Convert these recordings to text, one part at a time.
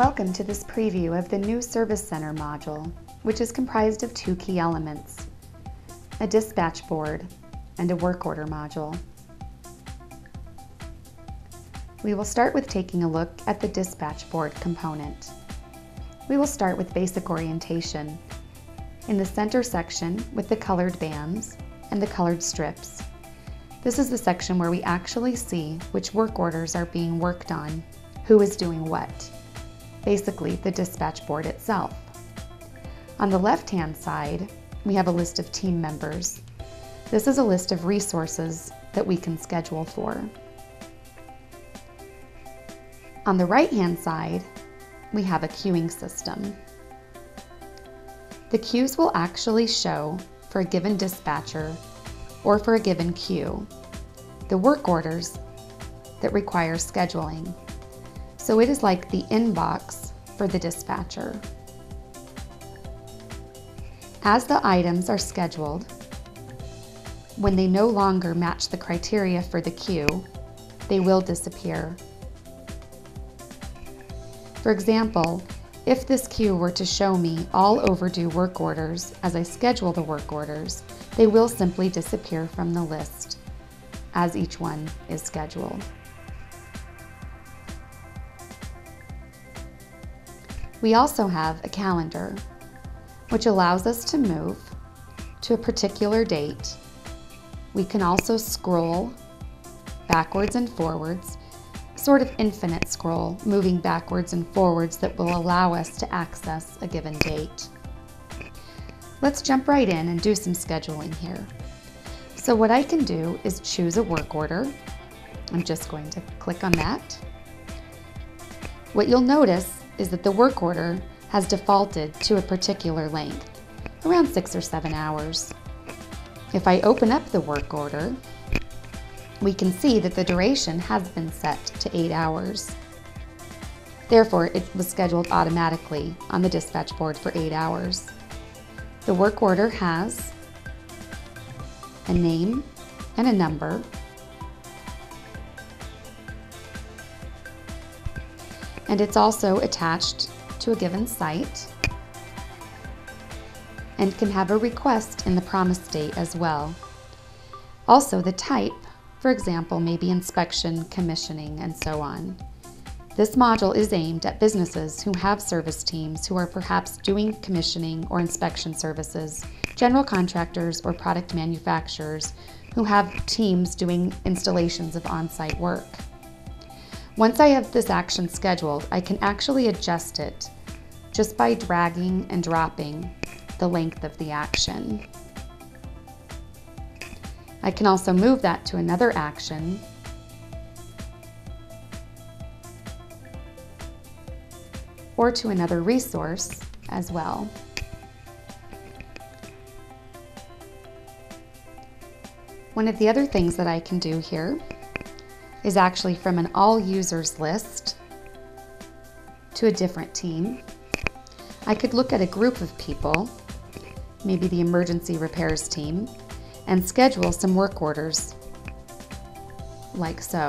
Welcome to this preview of the new Service Center module, which is comprised of two key elements, a dispatch board and a work order module. We will start with taking a look at the dispatch board component. We will start with basic orientation in the center section with the colored bands and the colored strips. This is the section where we actually see which work orders are being worked on, who is doing what. Basically, the dispatch board itself. On the left-hand side, we have a list of team members. This is a list of resources that we can schedule for. On the right-hand side, we have a queuing system. The queues will actually show for a given dispatcher or for a given queue the work orders that require scheduling. So it is like the inbox for the dispatcher. As the items are scheduled, when they no longer match the criteria for the queue, they will disappear. For example, if this queue were to show me all overdue work orders as I schedule the work orders, they will simply disappear from the list as each one is scheduled. We also have a calendar, which allows us to move to a particular date. We can also scroll backwards and forwards, sort of infinite scroll, moving backwards and forwards that will allow us to access a given date. Let's jump right in and do some scheduling here. So what I can do is choose a work order. I'm just going to click on that. What you'll notice is that the work order has defaulted to a particular length, around 6 or 7 hours. If I open up the work order, we can see that the duration has been set to 8 hours. Therefore, it was scheduled automatically on the dispatch board for 8 hours. The work order has a name and a number, and it's also attached to a given site and can have a request in the promise date as well. Also, the type, for example, may be inspection, commissioning, and so on. This module is aimed at businesses who have service teams who are perhaps doing commissioning or inspection services, general contractors or product manufacturers who have teams doing installations of on-site work. Once I have this action scheduled, I can actually adjust it just by dragging and dropping the length of the action. I can also move that to another action or to another resource as well. One of the other things that I can do here is actually from an all users list to a different team. I could look at a group of people, maybe the emergency repairs team, and schedule some work orders, like so.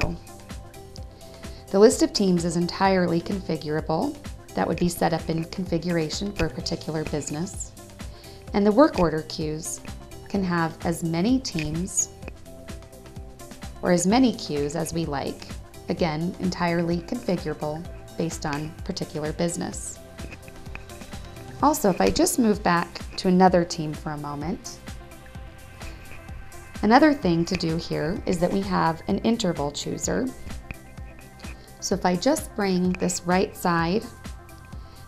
The list of teams is entirely configurable. That would be set up in configuration for a particular business. And the work order queues can have as many teams or as many queues as we like. Again, entirely configurable based on particular business. Also, if I just move back to another team for a moment, another thing to do here is that we have an interval chooser. So if I just bring this right side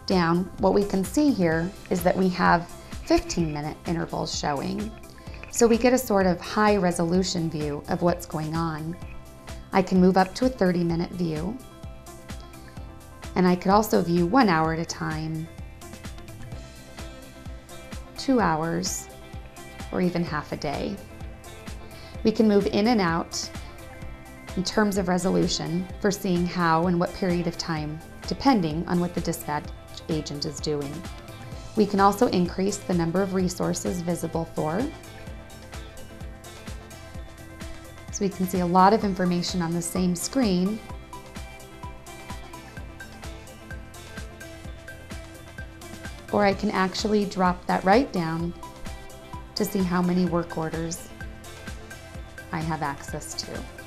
down, what we can see here is that we have 15-minute intervals showing. So we get a sort of high resolution view of what's going on. I can move up to a 30-minute view, and I could also view 1 hour at a time, 2 hours, or even half a day. We can move in and out in terms of resolution for seeing how and what period of time, depending on what the dispatch agent is doing. We can also increase the number of resources visible for. So we can see a lot of information on the same screen or I can actually drop that right down to see how many work orders I have access to.